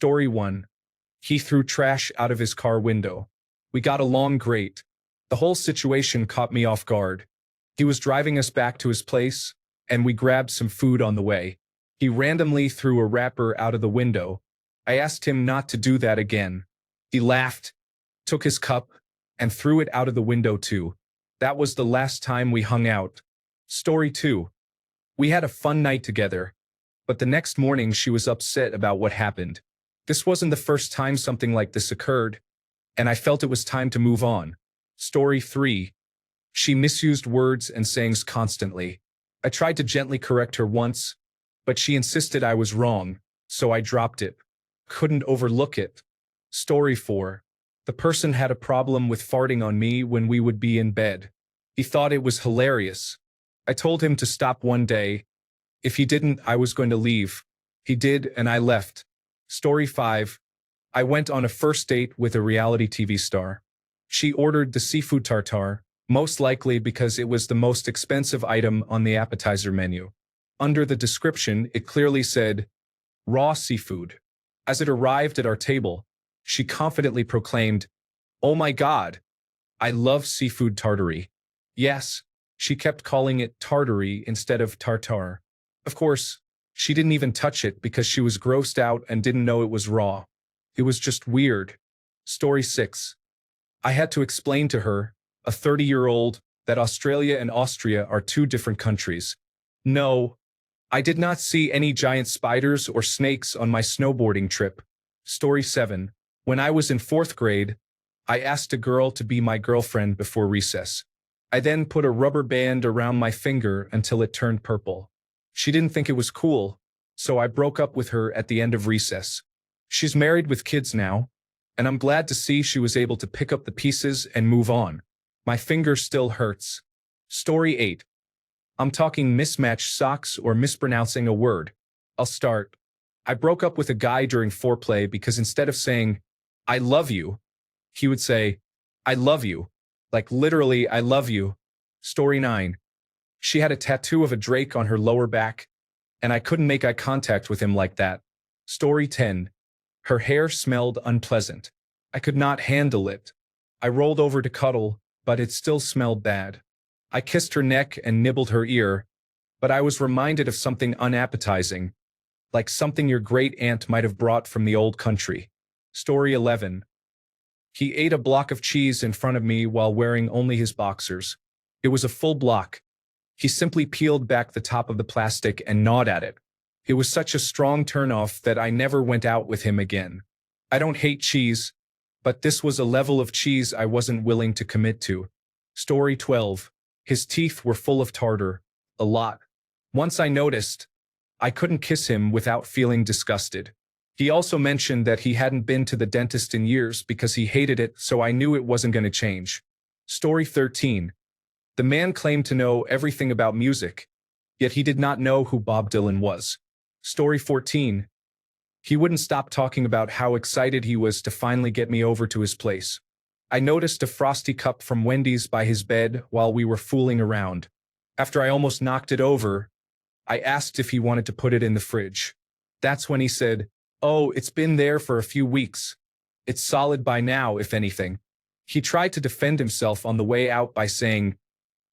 Story 1. He threw trash out of his car window. We got along great. The whole situation caught me off guard. He was driving us back to his place, and we grabbed some food on the way. He randomly threw a wrapper out of the window. I asked him not to do that again. He laughed, took his cup, and threw it out of the window too. That was the last time we hung out. Story 2. We had a fun night together, but the next morning she was upset about what happened. This wasn't the first time something like this occurred, and I felt it was time to move on. Story 3. She misused words and sayings constantly. I tried to gently correct her once, but she insisted I was wrong, so I dropped it. Couldn't overlook it. Story 4. The person had a problem with farting on me when we would be in bed. He thought it was hilarious. I told him to stop one day. If he didn't, I was going to leave. He did, and I left. Story 5. I went on a first date with a reality TV star. She ordered the seafood tartare, most likely because it was the most expensive item on the appetizer menu. Under the description, it clearly said, raw seafood. As it arrived at our table, she confidently proclaimed, "Oh my God, I love seafood tartare." Yes, she kept calling it tartare instead of tartare. Of course, she didn't even touch it because she was grossed out and didn't know it was raw. It was just weird. Story 6. I had to explain to her, a 30-year-old, that Australia and Austria are two different countries. No, I did not see any giant spiders or snakes on my snowboarding trip. Story 7. When I was in 4th grade, I asked a girl to be my girlfriend before recess. I then put a rubber band around my finger until it turned purple. She didn't think it was cool, so I broke up with her at the end of recess. She's married with kids now, and I'm glad to see she was able to pick up the pieces and move on. My finger still hurts. Story 8. I'm talking mismatched socks or mispronouncing a word. I'll start. I broke up with a guy during foreplay because instead of saying, "I love you," he would say, "I love you." Like literally, "I love you." Story 9. She had a tattoo of a drake on her lower back, and I couldn't make eye contact with him like that. Story 10. Her hair smelled unpleasant. I could not handle it. I rolled over to cuddle, but it still smelled bad. I kissed her neck and nibbled her ear, but I was reminded of something unappetizing, like something your great aunt might have brought from the old country. Story 11. He ate a block of cheese in front of me while wearing only his boxers. It was a full block. He simply peeled back the top of the plastic and gnawed at it. It was such a strong turnoff that I never went out with him again. I don't hate cheese, but this was a level of cheese I wasn't willing to commit to. Story 12. His teeth were full of tartar. A lot. Once I noticed, I couldn't kiss him without feeling disgusted. He also mentioned that he hadn't been to the dentist in years because he hated it, so I knew it wasn't going to change. Story 13. The man claimed to know everything about music, yet he did not know who Bob Dylan was. Story 14. He wouldn't stop talking about how excited he was to finally get me over to his place. I noticed a frosty cup from Wendy's by his bed while we were fooling around. After I almost knocked it over, I asked if he wanted to put it in the fridge. That's when he said, "Oh, it's been there for a few weeks. It's solid by now, if anything." He tried to defend himself on the way out by saying,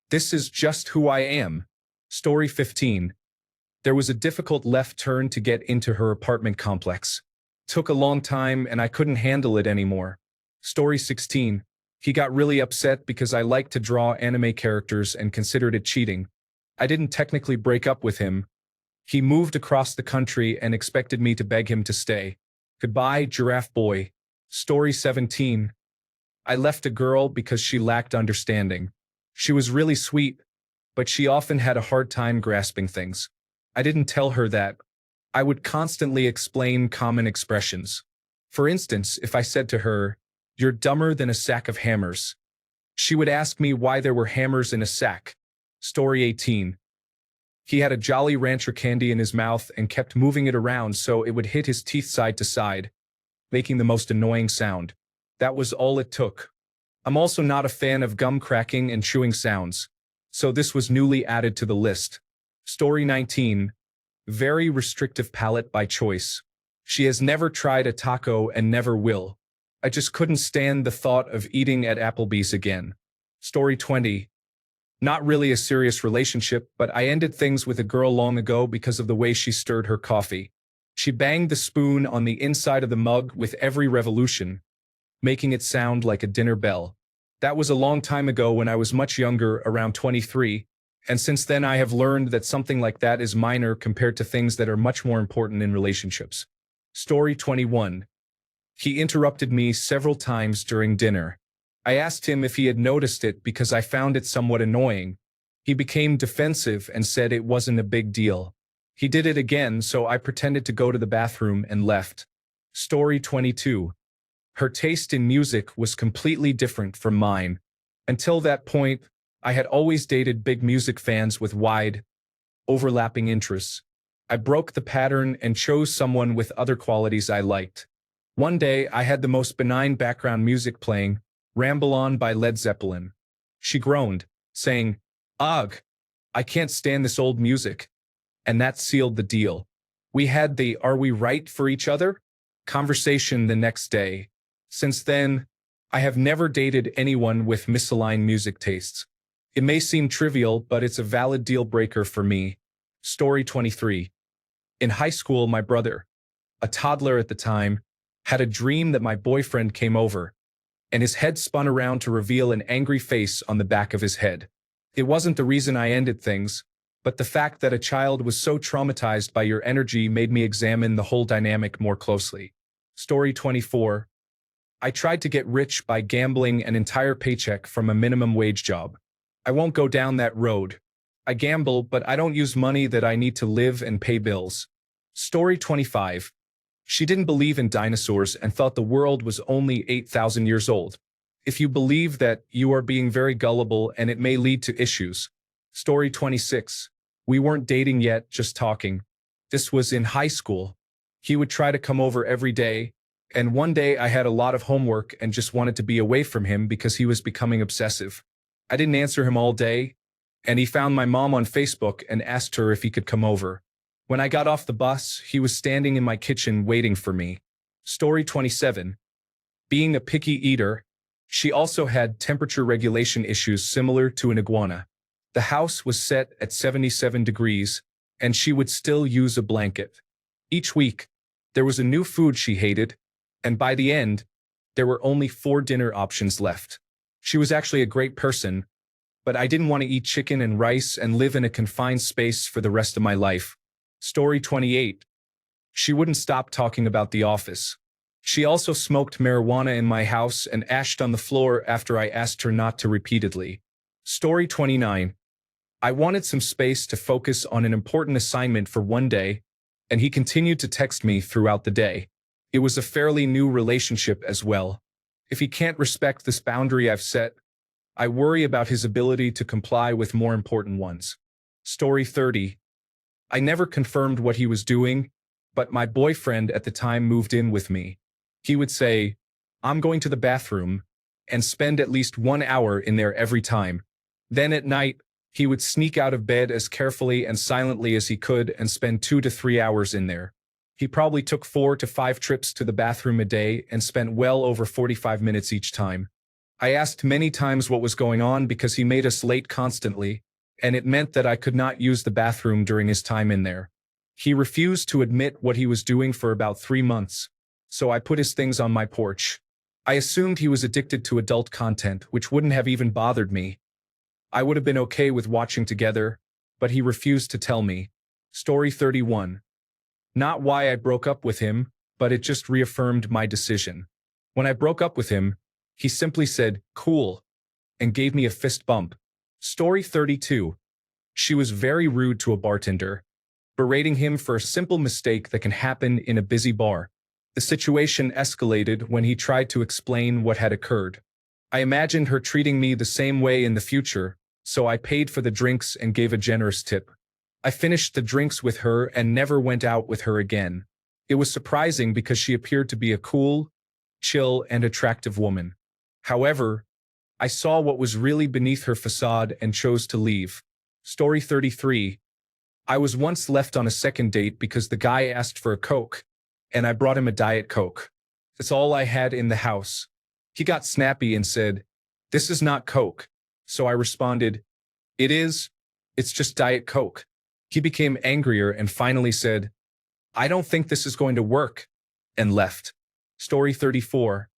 "This is just who I am." Story 15. There was a difficult left turn to get into her apartment complex. Took a long time and I couldn't handle it anymore. Story 16. He got really upset because I liked to draw anime characters and considered it cheating. I didn't technically break up with him. He moved across the country and expected me to beg him to stay. Goodbye, giraffe boy. Story 17. I left a girl because she lacked understanding. She was really sweet, but she often had a hard time grasping things. I didn't tell her that. I would constantly explain common expressions. For instance, if I said to her, "You're dumber than a sack of hammers," she would ask me why there were hammers in a sack. Story 18. He had a Jolly Rancher candy in his mouth and kept moving it around so it would hit his teeth side to side, making the most annoying sound. That was all it took. I'm also not a fan of gum cracking and chewing sounds, so this was newly added to the list. Story 19. Very restrictive palate by choice. She has never tried a taco and never will. I just couldn't stand the thought of eating at Applebee's again. Story 20. Not really a serious relationship, but I ended things with a girl long ago because of the way she stirred her coffee. She banged the spoon on the inside of the mug with every revolution, making it sound like a dinner bell. That was a long time ago when I was much younger, around 23, and since then I have learned that something like that is minor compared to things that are much more important in relationships. Story 21. He interrupted me several times during dinner. I asked him if he had noticed it because I found it somewhat annoying. He became defensive and said it wasn't a big deal. He did it again, so I pretended to go to the bathroom and left. Story 22. Her taste in music was completely different from mine. Until that point, I had always dated big music fans with wide, overlapping interests. I broke the pattern and chose someone with other qualities I liked. One day, I had the most benign background music playing, Ramble On by Led Zeppelin. She groaned, saying, "Ugh, I can't stand this old music." And that sealed the deal. We had the "Are we right for each other?" conversation the next day. Since then, I have never dated anyone with misaligned music tastes. It may seem trivial, but it's a valid deal breaker for me. Story 23. In high school, my brother, a toddler at the time, had a dream that my boyfriend came over, and his head spun around to reveal an angry face on the back of his head. It wasn't the reason I ended things, but the fact that a child was so traumatized by your energy made me examine the whole dynamic more closely. Story 24. I tried to get rich by gambling an entire paycheck from a minimum wage job. I won't go down that road. I gamble, but I don't use money that I need to live and pay bills. Story 25. She didn't believe in dinosaurs and thought the world was only 8,000 years old. If you believe that, you are being very gullible and it may lead to issues. Story 26. We weren't dating yet, just talking. This was in high school. He would try to come over every day, and one day I had a lot of homework and just wanted to be away from him because he was becoming obsessive. I didn't answer him all day, and he found my mom on Facebook and asked her if he could come over. When I got off the bus, he was standing in my kitchen waiting for me. Story 27. Being a picky eater, she also had temperature regulation issues similar to an iguana. The house was set at 77 degrees, and she would still use a blanket. Each week, there was a new food she hated, and by the end, there were only 4 dinner options left. She was actually a great person, but I didn't want to eat chicken and rice and live in a confined space for the rest of my life. Story 28. She wouldn't stop talking about the office. She also smoked marijuana in my house and ashed on the floor after I asked her not to repeatedly. Story 29. I wanted some space to focus on an important assignment for one day, and he continued to text me throughout the day. It was a fairly new relationship as well. If he can't respect this boundary I've set, I worry about his ability to comply with more important ones. Story 30. I never confirmed what he was doing, but my boyfriend at the time moved in with me. He would say, "I'm going to the bathroom," and spend at least 1 hour in there every time. Then at night, he would sneak out of bed as carefully and silently as he could and spend 2 to 3 hours in there. He probably took 4 to 5 trips to the bathroom a day and spent well over 45 minutes each time. I asked many times what was going on because he made us late constantly, and it meant that I could not use the bathroom during his time in there. He refused to admit what he was doing for about 3 months, so I put his things on my porch. I assumed he was addicted to adult content, which wouldn't have even bothered me. I would have been okay with watching together, but he refused to tell me. Story 31. Not why I broke up with him, but it just reaffirmed my decision. When I broke up with him, he simply said, "Cool," and gave me a fist bump. Story 32. She was very rude to a bartender, berating him for a simple mistake that can happen in a busy bar. The situation escalated when he tried to explain what had occurred. I imagined her treating me the same way in the future, so I paid for the drinks and gave a generous tip. I finished the drinks with her and never went out with her again. It was surprising because she appeared to be a cool, chill, and attractive woman. However, I saw what was really beneath her facade and chose to leave. Story 33. I was once left on a second date because the guy asked for a Coke, and I brought him a Diet Coke. That's all I had in the house. He got snappy and said, "This is not Coke." So I responded, "It is. It's just Diet Coke." He became angrier and finally said, "I don't think this is going to work," and left. Story 34.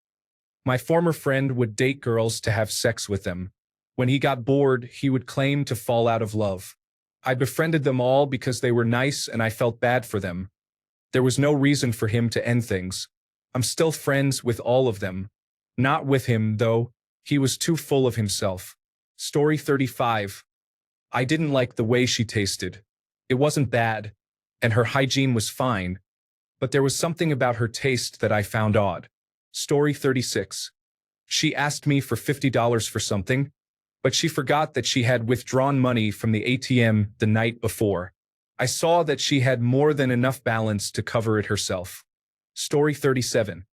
My former friend would date girls to have sex with them. When he got bored, he would claim to fall out of love. I befriended them all because they were nice and I felt bad for them. There was no reason for him to end things. I'm still friends with all of them. Not with him, though. He was too full of himself. Story 35. I didn't like the way she tasted. It wasn't bad, and her hygiene was fine, but there was something about her taste that I found odd. Story 36. She asked me for $50 for something, but she forgot that she had withdrawn money from the ATM the night before. I saw that she had more than enough balance to cover it herself. Story 37.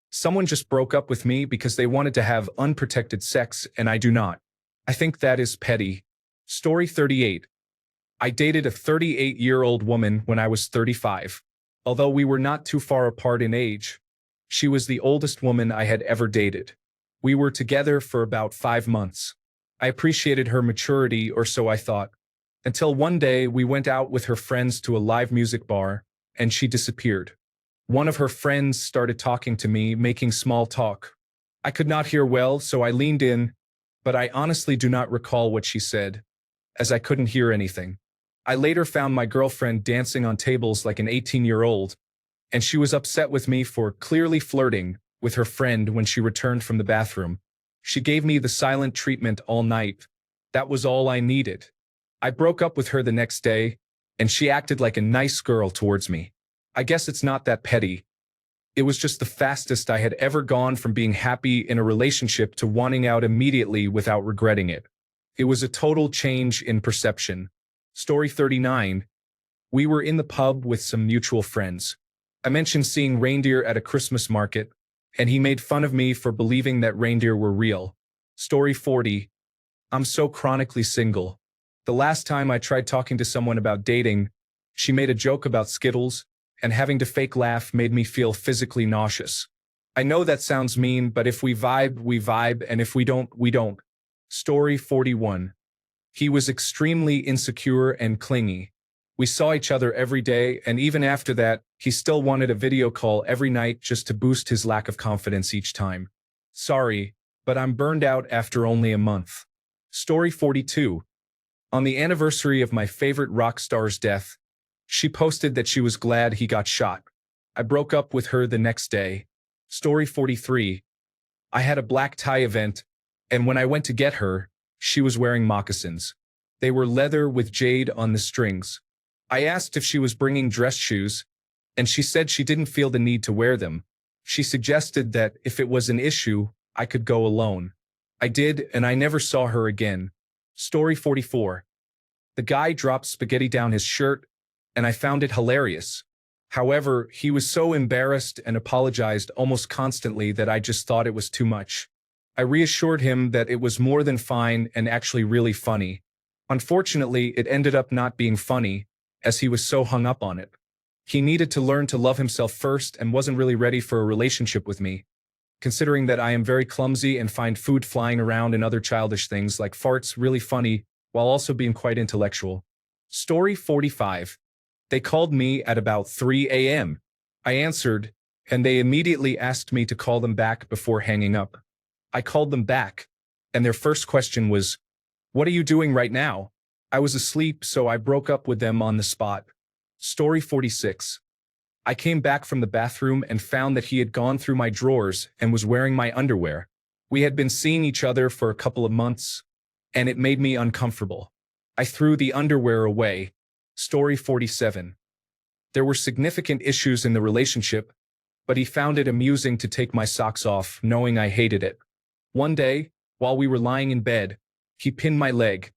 Someone just broke up with me because they wanted to have unprotected sex and I do not. I think that is petty. Story 38. I dated a 38-year-old woman when I was 35. Although we were not too far apart in age, she was the oldest woman I had ever dated. We were together for about 5 months. I appreciated her maturity, or so I thought, until one day we went out with her friends to a live music bar, and she disappeared. One of her friends started talking to me, making small talk. I could not hear well, so I leaned in, but I honestly do not recall what she said, as I couldn't hear anything. I later found my girlfriend dancing on tables like an 18-year-old, and she was upset with me for clearly flirting with her friend when she returned from the bathroom. She gave me the silent treatment all night. That was all I needed. I broke up with her the next day, and she acted like a nice girl towards me. I guess it's not that petty. It was just the fastest I had ever gone from being happy in a relationship to wanting out immediately without regretting it. It was a total change in perception. Story 39. We were in the pub with some mutual friends. I mentioned seeing reindeer at a Christmas market, and he made fun of me for believing that reindeer were real. Story 40. I'm so chronically single. The last time I tried talking to someone about dating, she made a joke about Skittles, and having to fake laugh made me feel physically nauseous. I know that sounds mean, but if we vibe, and if we don't, we don't. Story 41. He was extremely insecure and clingy. We saw each other every day, and even after that, he still wanted a video call every night just to boost his lack of confidence each time. Sorry, but I'm burned out after only a month. Story 42. On the anniversary of my favorite rock star's death, she posted that she was glad he got shot. I broke up with her the next day. Story 43. I had a black tie event, and when I went to get her, she was wearing moccasins. They were leather with jade on the strings. I asked if she was bringing dress shoes, and she said she didn't feel the need to wear them. She suggested that if it was an issue, I could go alone. I did, and I never saw her again. Story 44. The guy dropped spaghetti down his shirt, and I found it hilarious. However, he was so embarrassed and apologized almost constantly that I just thought it was too much. I reassured him that it was more than fine and actually really funny. Unfortunately, it ended up not being funny, as he was so hung up on it. He needed to learn to love himself first and wasn't really ready for a relationship with me. Considering that I am very clumsy and find food flying around and other childish things like farts really funny, while also being quite intellectual. Story 45. They called me at about 3 a.m. I answered, and they immediately asked me to call them back before hanging up. I called them back, and their first question was, "What are you doing right now?" I was asleep, so I broke up with them on the spot. Story 46. I came back from the bathroom and found that he had gone through my drawers and was wearing my underwear. We had been seeing each other for a couple of months, and it made me uncomfortable. I threw the underwear away. Story 47. There were significant issues in the relationship, but he found it amusing to take my socks off, knowing I hated it. One day, while we were lying in bed, he pinned my leg.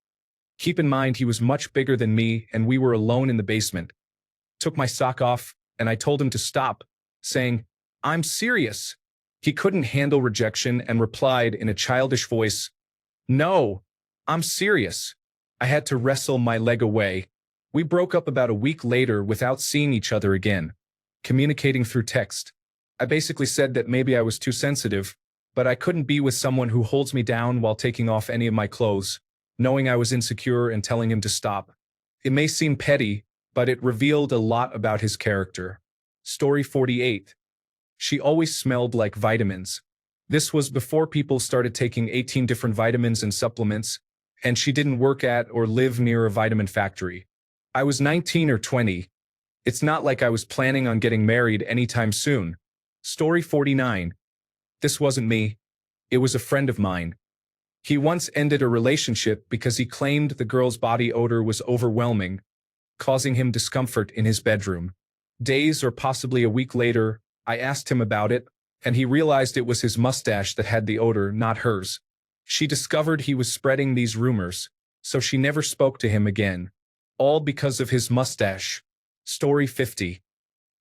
Keep in mind he was much bigger than me and we were alone in the basement. Took my sock off, and I told him to stop, saying, "I'm serious." He couldn't handle rejection and replied in a childish voice, "No, I'm serious." I had to wrestle my leg away. We broke up about a week later without seeing each other again. communicating through text. I basically said that maybe I was too sensitive, but I couldn't be with someone who holds me down while taking off any of my clothes, knowing I was insecure and telling him to stop. It may seem petty, but it revealed a lot about his character. Story 48. She always smelled like vitamins. This was before people started taking 18 different vitamins and supplements, and she didn't work at or live near a vitamin factory. I was 19 or 20. It's not like I was planning on getting married anytime soon. Story 49. This wasn't me. It was a friend of mine. He once ended a relationship because he claimed the girl's body odor was overwhelming, causing him discomfort in his bedroom. Days or possibly a week later, I asked him about it, and he realized it was his mustache that had the odor, not hers. She discovered he was spreading these rumors, so she never spoke to him again. All because of his mustache. Story 50.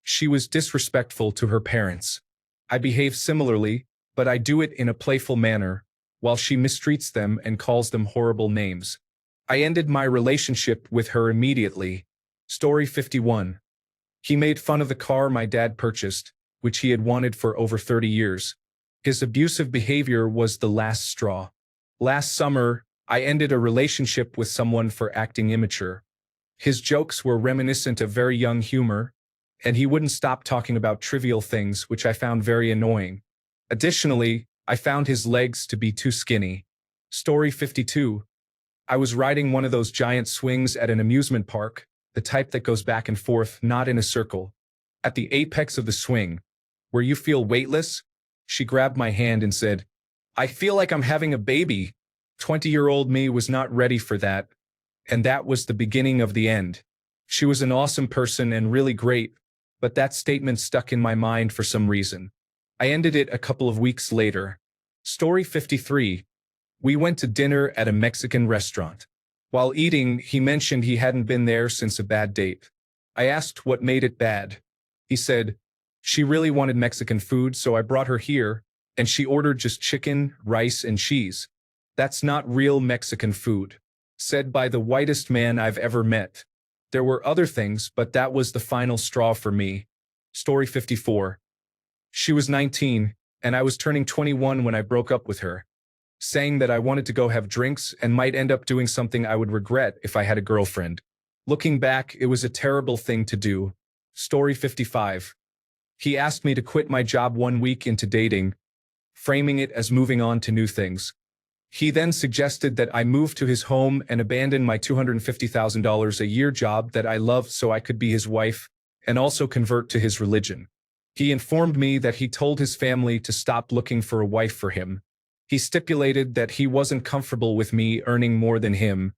She was disrespectful to her parents. I behave similarly, but I do it in a playful manner, while she mistreats them and calls them horrible names. I ended my relationship with her immediately. Story 51. He made fun of the car my dad purchased, which he had wanted for over 30 years. His abusive behavior was the last straw. Last summer, I ended a relationship with someone for acting immature. His jokes were reminiscent of very young humor, and he wouldn't stop talking about trivial things, which I found very annoying. Additionally, I found his legs to be too skinny. Story 52. I was riding one of those giant swings at an amusement park, the type that goes back and forth, not in a circle. At the apex of the swing, where you feel weightless, she grabbed my hand and said, "I feel like I'm having a baby." 20-year-old me was not ready for that, and that was the beginning of the end. She was an awesome person and really great, but that statement stuck in my mind for some reason. I ended it a couple of weeks later. Story 53. We went to dinner at a Mexican restaurant. While eating, he mentioned he hadn't been there since a bad date. I asked what made it bad. He said, she really wanted Mexican food, so I brought her here, and she ordered just chicken, rice, and cheese. That's not real Mexican food. Said by the whitest man I've ever met. There were other things, but that was the final straw for me. Story 54. She was 19, and I was turning 21 when I broke up with her, saying that I wanted to go have drinks and might end up doing something I would regret if I had a girlfriend. Looking back, it was a terrible thing to do. Story 55. He asked me to quit my job 1 week into dating, framing it as moving on to new things. He then suggested that I move to his home and abandon my $250,000 a year job that I loved so I could be his wife and also convert to his religion. He informed me that he told his family to stop looking for a wife for him. He stipulated that he wasn't comfortable with me earning more than him.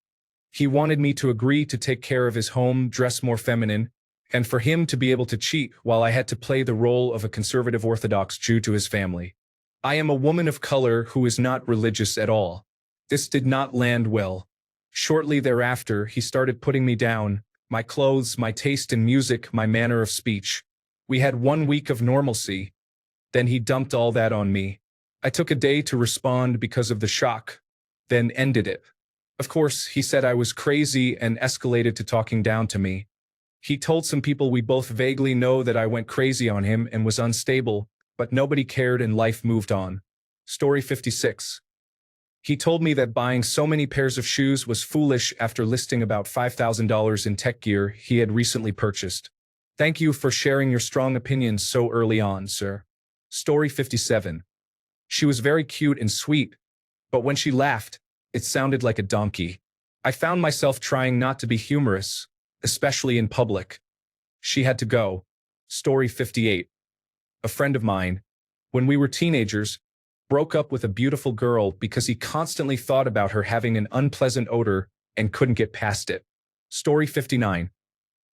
He wanted me to agree to take care of his home, dress more feminine, and for him to be able to cheat while I had to play the role of a conservative Orthodox Jew to his family. I am a woman of color who is not religious at all. This did not land well. Shortly thereafter, he started putting me down, my clothes, my taste in music, my manner of speech. We had 1 week of normalcy. Then he dumped all that on me. I took a day to respond because of the shock, then ended it. Of course, he said I was crazy and escalated to talking down to me. He told some people we both vaguely know that I went crazy on him and was unstable, but nobody cared and life moved on. Story 56. He told me that buying so many pairs of shoes was foolish after listing about $5,000 in tech gear he had recently purchased. Thank you for sharing your strong opinions so early on, sir. Story 57. She was very cute and sweet, but when she laughed, it sounded like a donkey. I found myself trying not to be humorous, especially in public. She had to go. Story 58. A friend of mine, when we were teenagers, broke up with a beautiful girl because he constantly thought about her having an unpleasant odor and couldn't get past it. Story 59.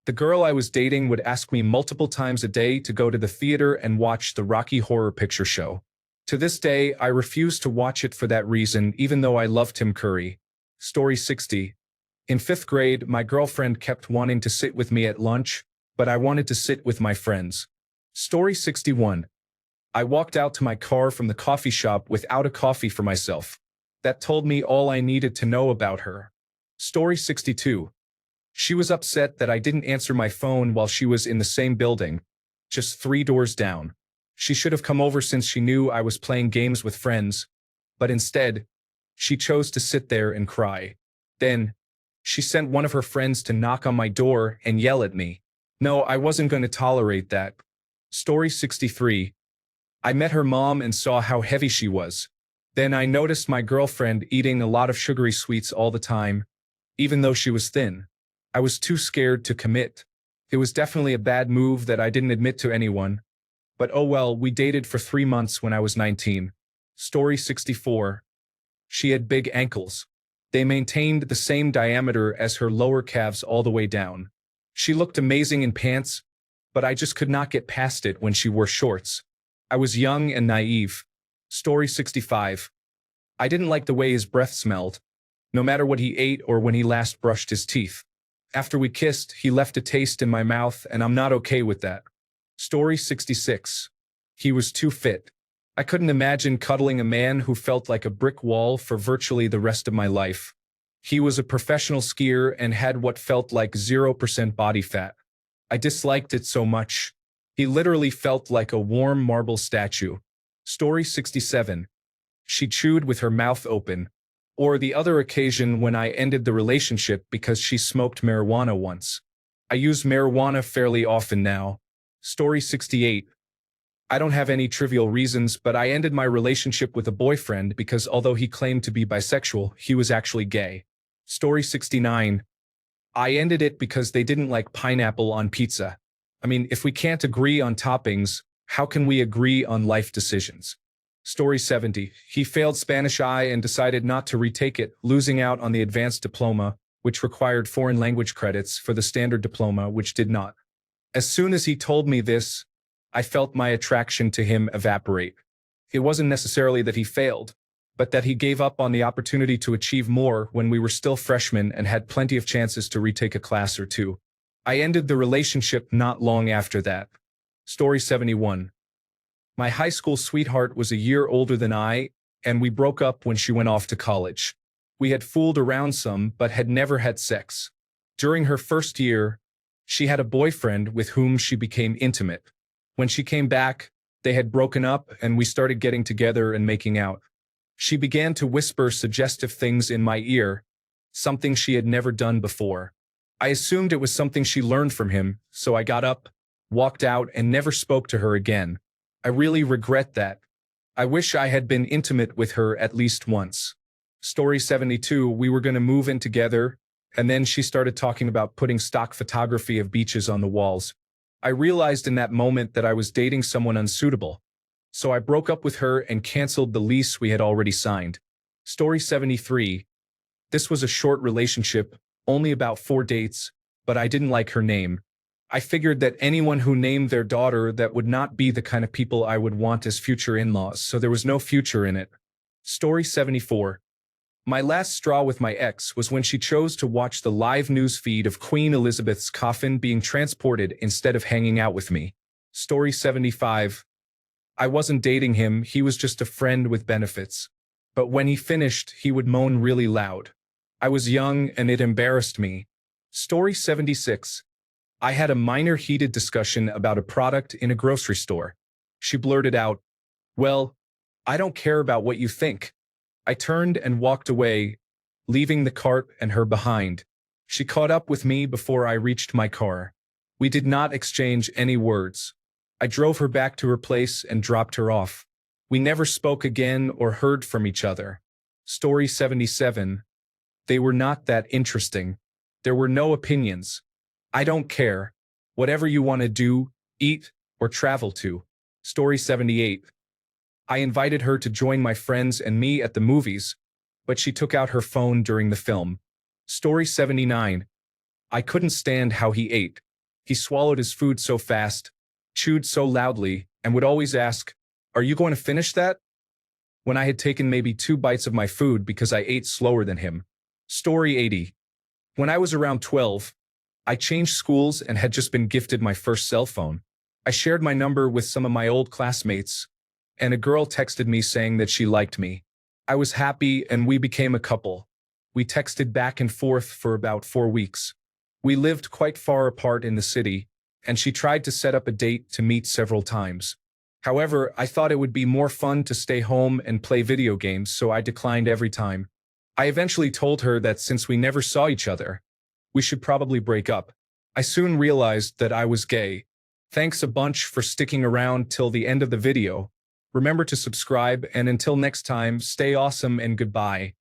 The girl I was dating would ask me multiple times a day to go to the theater and watch the Rocky Horror Picture Show. To this day, I refuse to watch it for that reason, even though I loved Tim Curry. Story 60. In 5th grade, my girlfriend kept wanting to sit with me at lunch, but I wanted to sit with my friends. Story 61. I walked out to my car from the coffee shop without a coffee for myself. That told me all I needed to know about her. Story 62. She was upset that I didn't answer my phone while she was in the same building. just 3 doors down. She should have come over since she knew I was playing games with friends, but instead, she chose to sit there and cry. Then, she sent one of her friends to knock on my door and yell at me. No, I wasn't going to tolerate that. Story 63. I met her mom and saw how heavy she was. Then I noticed my girlfriend eating a lot of sugary sweets all the time, even though she was thin. I was too scared to commit. It was definitely a bad move that I didn't admit to anyone. But oh well, we dated for 3 months when I was 19. Story 64. She had big ankles. They maintained the same diameter as her lower calves all the way down. She looked amazing in pants, but I just could not get past it when she wore shorts. I was young and naive. Story 65. I didn't like the way his breath smelled, no matter what he ate or when he last brushed his teeth. After we kissed, he left a taste in my mouth, and I'm not okay with that. Story 66. He was too fit. I couldn't imagine cuddling a man who felt like a brick wall for virtually the rest of my life. He was a professional skier and had what felt like 0% body fat. I disliked it so much. He literally felt like a warm marble statue. Story 67. She chewed with her mouth open. Or the other occasion when I ended the relationship because she smoked marijuana once. I use marijuana fairly often now. Story 68. I don't have any trivial reasons, but I ended my relationship with a boyfriend because although he claimed to be bisexual, he was actually gay. Story 69. I ended it because they didn't like pineapple on pizza. I mean, if we can't agree on toppings, how can we agree on life decisions? Story 70. He failed Spanish I and decided not to retake it, losing out on the advanced diploma, which required foreign language credits, for the standard diploma, which did not. As soon as he told me this, I felt my attraction to him evaporate. It wasn't necessarily that he failed, but that he gave up on the opportunity to achieve more when we were still freshmen and had plenty of chances to retake a class or two. I ended the relationship not long after that. Story 71. My high school sweetheart was a year older than I, and we broke up when she went off to college. We had fooled around some, but had never had sex. During her first year, she had a boyfriend with whom she became intimate. When she came back, they had broken up and we started getting together and making out. She began to whisper suggestive things in my ear, something she had never done before. I assumed it was something she learned from him, so I got up, walked out, and never spoke to her again. I really regret that. I wish I had been intimate with her at least once. Story 72. We were going to move in together, and then she started talking about putting stock photography of beaches on the walls. I realized in that moment that I was dating someone unsuitable, so I broke up with her and canceled the lease we had already signed. Story 73. This was a short relationship, only about 4 dates, but I didn't like her name. I figured that anyone who named their daughter that would not be the kind of people I would want as future in-laws, so there was no future in it. Story 74. My last straw with my ex was when she chose to watch the live news feed of Queen Elizabeth's coffin being transported instead of hanging out with me. Story 75. I wasn't dating him, he was just a friend with benefits. But when he finished, he would moan really loud. I was young and it embarrassed me. Story 76. I had a minor heated discussion about a product in a grocery store. She blurted out, "Well, I don't care about what you think." I turned and walked away, leaving the cart and her behind. She caught up with me before I reached my car. We did not exchange any words. I drove her back to her place and dropped her off. We never spoke again or heard from each other. Story 77. They were not that interesting. There were no opinions. I don't care. Whatever you want to do, eat, or travel to. Story 78. I invited her to join my friends and me at the movies, but she took out her phone during the film. Story 79. I couldn't stand how he ate. He swallowed his food so fast, chewed so loudly, and would always ask, "Are you going to finish that?" when I had taken maybe 2 bites of my food because I ate slower than him. Story 80. When I was around 12, I changed schools and had just been gifted my first cell phone. I shared my number with some of my old classmates, and a girl texted me saying that she liked me. I was happy and we became a couple. We texted back and forth for about 4 weeks. We lived quite far apart in the city, and she tried to set up a date to meet several times. However, I thought it would be more fun to stay home and play video games, so I declined every time. I eventually told her that since we never saw each other, we should probably break up. I soon realized that I was gay. Thanks a bunch for sticking around till the end of the video. Remember to subscribe, and until next time, stay awesome and goodbye.